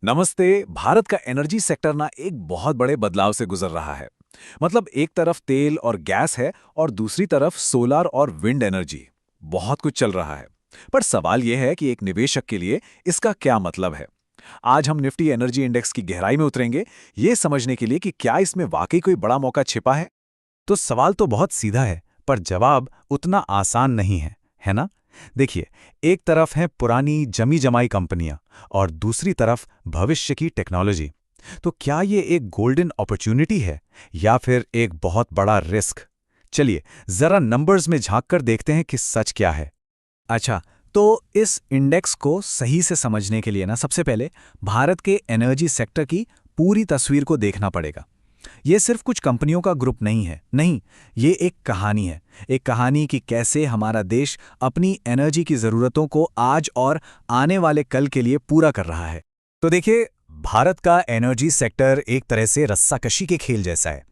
नमस्ते। भारत का energy sector ना एक बहुत बड़े बदलाव से गुजर रहा है। मतलब एक तरफ तेल और गैस है और दूसरी तरफ सोलर और विंड एनर्जी। बहुत कुछ चल रहा है। पर सवाल यह है कि एक निवेशक के लिए इसका क्या मतलब है। आज हम निफ्टी एनर्जी इंडेक्स की गहराई में उतरेंगे, ये समझने के लिए कि क्या इसमें वाकई कोई बड़ा मौका छिपा है। तो सवाल तो बहुत सीधा है, पर जवाब उतना आसान नहीं है ना? देखिए, एक तरफ है पुरानी जमी जमाई कंपनियां और दूसरी तरफ भविष्य की टेक्नोलॉजी। तो क्या ये एक गोल्डन अपॉर्चुनिटी है या फिर एक बहुत बड़ा रिस्क? चलिए, जरा नंबर्स में झांककर देखते हैं कि सच क्या है। अच्छा, तो इस इंडेक्स को सही से समझने के लिए ना सबसे पहले भारत के एनर्जी सेक्टर की पूरी तस्वीर को देखना पड़ेगा। ये सिर्फ कुछ कंपनियों का ग्रुप नहीं है, नहीं, ये एक कहानी है। एक कहानी कि कैसे हमारा देश अपनी एनर्जी की ज़रूरतों को आज और आने वाले कल के लिए पूरा कर रहा है। तो देखिए, भारत का एनर्जी सेक्टर एक तरह से रस्साकशी के खेल जैसा है।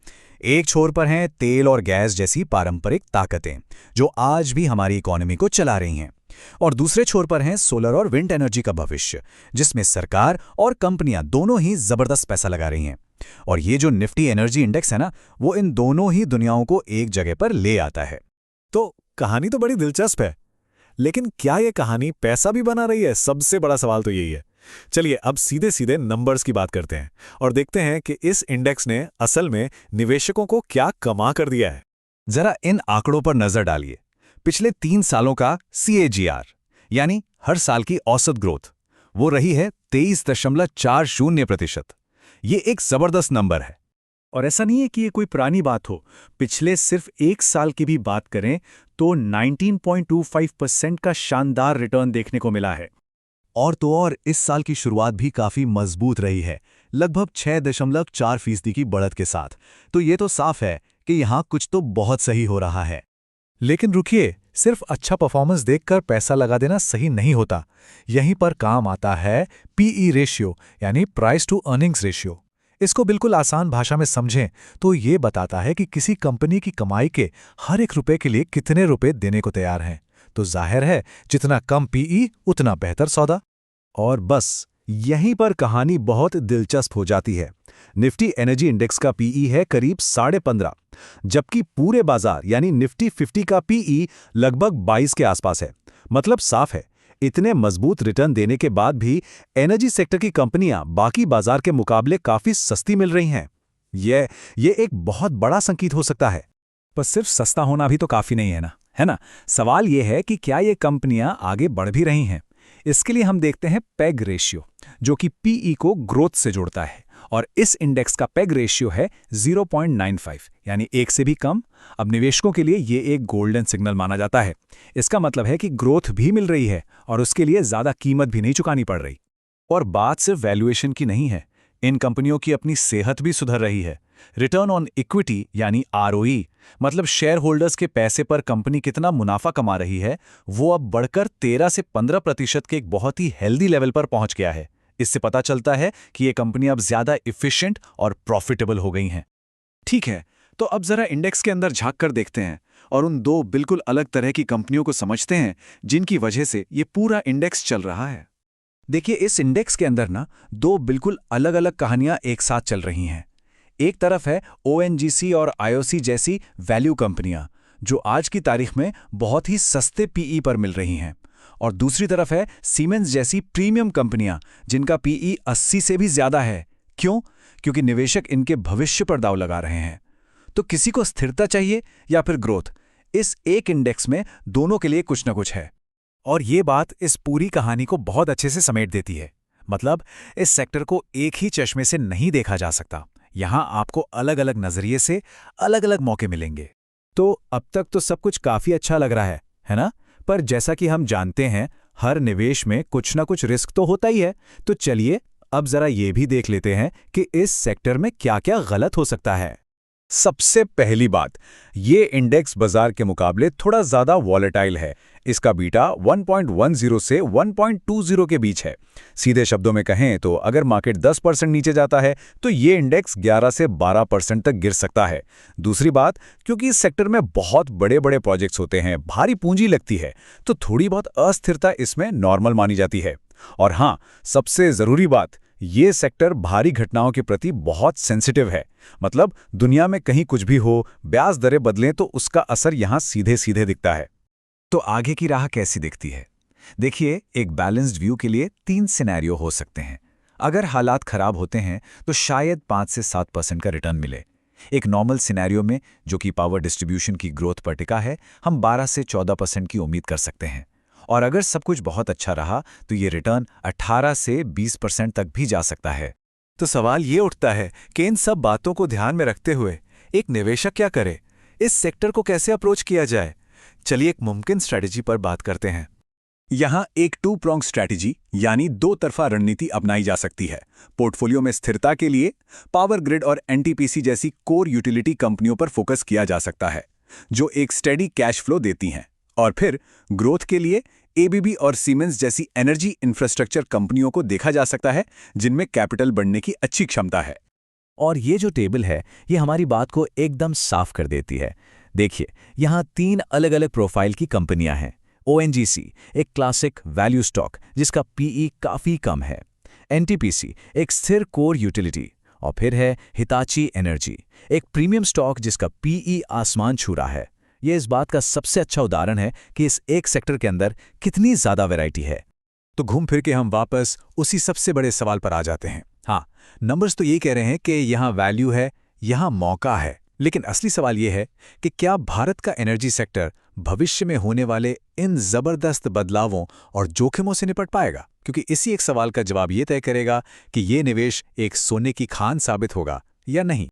एक छोर पर हैं तेल और गैस जैसी पारंपरिक ताकतें, जो आज भी हमारी इकोनॉमी को चला रही हैं। और दूसरे छोर पर हैं सोलर और विंड एनर्जी का भविष्य, जिसमें सरकार और कंपनियां दोनों ही जबरदस्त पैसा लगा रही हैं। और ये जो निफ्टी एनर्जी इंडेक्स है ना, वो इन दोनों ही दुनियाओं को एक जगह पर ले आता है। तो कहानी तो बड़ी दिलचस्प है, लेकिन क्या यह कहानी पैसा भी बना रही है? सबसे बड़ा सवाल तो यही है। चलिए अब सीधे सीधे नंबर्स की बात करते हैं और देखते हैं कि इस इंडेक्स ने असल में निवेशकों को क्या कमा कर दिया है। जरा इन आंकड़ों पर नजर डालिए। पिछले 3 सालों का CAGR, यानी हर साल की औसत ग्रोथ, वो रही है 23.40%। ये एक जबरदस्त नंबर है। और ऐसा नहीं है कि ये कोई पुरानी बात हो। पिछले सिर्फ एक साल की भी बात करें तो 19.25% का शानदार रिटर्न देखने को मिला है। और तो और इस साल की शुरुआत भी काफी मजबूत रही है, लगभग 6.4% की बढ़त के साथ। तो ये तो साफ है कि यहाँ कुछ तो बहुत सही हो रहा है। लेकिन रुकिए, सिर्फ अच्छा परफॉर्मेंस देखकर पैसा लगा देना सही नहीं होता। यहीं पर काम आता है PE रेशियो, यानी प्राइस टू अर्निंग्स रेशियो। इसको बिल्कुल आसान भाषा में समझें तो ये बताता है कि किसी कंपनी की कमाई के हर एक रुपए के लिए कितने रुपए देने को तैयार हैं। तो जाहिर है, जितना कम PE उतना बेहतर सौदा। और बस यहीं पर कहानी बहुत दिलचस्प हो जाती है। निफ्टी एनर्जी इंडेक्स का PE है करीब 15.5, जबकि पूरे बाजार यानी निफ्टी 50 का PE लगभग 22 के आसपास है। मतलब साफ है, इतने मजबूत रिटर्न देने के बाद भी एनर्जी सेक्टर की कंपनियां बाकी बाजार के मुकाबले काफी सस्ती मिल रही हैं। ये एक बहुत बड़ा संकेत हो सकता है। पर सिर्फ सस्ता होना भी तो काफी नहीं है ना, है ना? सवाल ये है कि क्या ये कंपनियां आगे बढ़ भी रही हैं। इसके लिए हम देखते हैं पेग रेशियो, जो कि PE को ग्रोथ से जोड़ता है। और इस इंडेक्स का पेग रेशियो है 0.95, यानी 1 से भी कम। अब निवेशकों के लिए ये एक गोल्डन सिग्नल माना जाता है। इसका मतलब है कि ग्रोथ भी मिल रही है और उसके लिए ज्यादा कीमत भी नहीं चुकानी पड़ रही। और बात सिर्फ वैल्यूएशन की नहीं है, इन कंपनियों की अपनी सेहत भी सुधर रही है। रिटर्न ऑन इक्विटी यानी ROE, मतलब शेयर होल्डर्स के पैसे पर कंपनी कितना मुनाफा कमा रही है, वो अब बढ़कर 13 से 15% के एक बहुत ही हेल्दी लेवल पर पहुंच गया है। इससे पता चलता है कि ये कंपनी अब ज्यादा इफिशिएंट और प्रॉफिटेबल हो गई हैं। ठीक है, तो अब जरा इंडेक्स के अंदर झांक कर देखते हैं और उन दो बिल्कुल अलग तरह की कंपनियों को समझते हैं जिनकी वजह से ये पूरा इंडेक्स चल रहा है। देखिए, इस इंडेक्स के अंदर ना दो बिल्कुल अलग अलग कहानियां एक साथ चल रही हैं। एक तरफ है ONGC और IOC जैसी वैल्यू कंपनियां, जो आज की तारीख में बहुत ही सस्ते PE पर मिल रही हैं। और दूसरी तरफ है सीमेंस जैसी प्रीमियम कंपनियां, जिनका PE 80 से भी ज्यादा है। क्यों? क्योंकि निवेशक इनके भविष्य पर दांव लगा रहे हैं। तो किसी को स्थिरता चाहिए या फिर ग्रोथ? इस एक इंडेक्स में दोनों के लिए कुछ न कुछ है। और ये बात इस पूरी कहानी को बहुत अच्छे से समेट देती है। मतलब, इस सेक्टर को एक ही चश्मे से नहीं देखा जा सकता। यहां आपको अलग अलग नजरिए से अलग अलग मौके मिलेंगे। तो अब तक तो सब कुछ काफी अच्छा लग रहा है ना? पर जैसा कि हम जानते हैं, हर निवेश में कुछ ना कुछ रिस्क तो होता ही है। तो चलिए अब जरा ये भी देख लेते हैं कि इस सेक्टर में क्या क्या गलत हो सकता है। सबसे पहली बात, ये इंडेक्स बाजार के मुकाबले थोड़ा ज्यादा वॉलेटाइल है। इसका बीटा 1.10 से 1.20 के बीच है। सीधे शब्दों में कहें तो अगर मार्केट 10% नीचे जाता है तो ये इंडेक्स 11 से 12% तक गिर सकता है। दूसरी बात, क्योंकि इस सेक्टर में बहुत बड़े बड़े प्रोजेक्ट्स होते हैं, भारी पूंजी लगती है, तो थोड़ी बहुत अस्थिरता इसमें नॉर्मल मानी जाती है। और हाँ, सबसे जरूरी बात, ये सेक्टर भारी घटनाओं के प्रति बहुत सेंसिटिव है। मतलब दुनिया में कहीं कुछ भी हो, ब्याज दरें बदलें तो उसका असर यहाँ सीधे सीधे दिखता है। तो आगे की राह कैसी दिखती है? देखिए, एक बैलेंस्ड व्यू के लिए 3 सिनेरियो हो सकते हैं। अगर हालात खराब होते हैं तो शायद 5 से 7% का रिटर्न मिले। एक नॉर्मल सिनेरियो में, जो कि पावर डिस्ट्रीब्यूशन की ग्रोथ पर टिका है, हम 12 से 14% की उम्मीद कर सकते हैं। और अगर सब कुछ बहुत अच्छा रहा तो ये रिटर्न 18 से 20% तक भी जा सकता है। तो सवाल ये उठता है कि इन सब बातों को ध्यान में रखते हुए एक निवेशक क्या करे? इस सेक्टर को कैसे अप्रोच किया जाए? चलिए एक मुमकिन स्ट्रैटेजी पर बात करते हैं। यहाँ एक 2-pronged स्ट्रैटेजी यानी 2 तरफा रणनीति अपनाई जा सकती है। पोर्टफोलियो में स्थिरता के लिए पावर ग्रिड और एनटीपीसी जैसी कोर यूटिलिटी कंपनियों पर फोकस किया जा सकता है, जो एक स्टेडी कैश फ्लो देती हैं। और फिर ग्रोथ के लिए एबीबी और सीमेंस जैसी एनर्जी इंफ्रास्ट्रक्चर कंपनियों को देखा जा सकता है, जिनमें कैपिटल बढ़ने की अच्छी क्षमता है। और ये जो टेबल है, ये हमारी बात को एकदम साफ कर देती है। देखिए, यहाँ 3 अलग अलग प्रोफाइल की कंपनियां हैं। ONGC, एक क्लासिक वैल्यू स्टॉक जिसका PE काफ़ी कम है। NTPC, एक स्थिर कोर यूटिलिटी। और फिर है हिताची एनर्जी, एक प्रीमियम स्टॉक जिसका PE आसमान छू रहा है। ये इस बात का सबसे अच्छा उदाहरण है कि इस एक सेक्टर के अंदर कितनी ज़्यादा वैरायटी है। तो घूम फिर के हम वापस उसी सबसे बड़े सवाल पर आ जाते हैं। हाँ, नंबर्स तो ये कह रहे हैं कि यहाँ वैल्यू है, यहाँ मौका है। लेकिन असली सवाल ये है कि क्या भारत का एनर्जी सेक्टर भविष्य में होने वाले इन जबरदस्त बदलावों और जोखिमों से निपट पाएगा? क्योंकि इसी एक सवाल का जवाब ये तय करेगा कि ये निवेश एक सोने की खान साबित होगा या नहीं।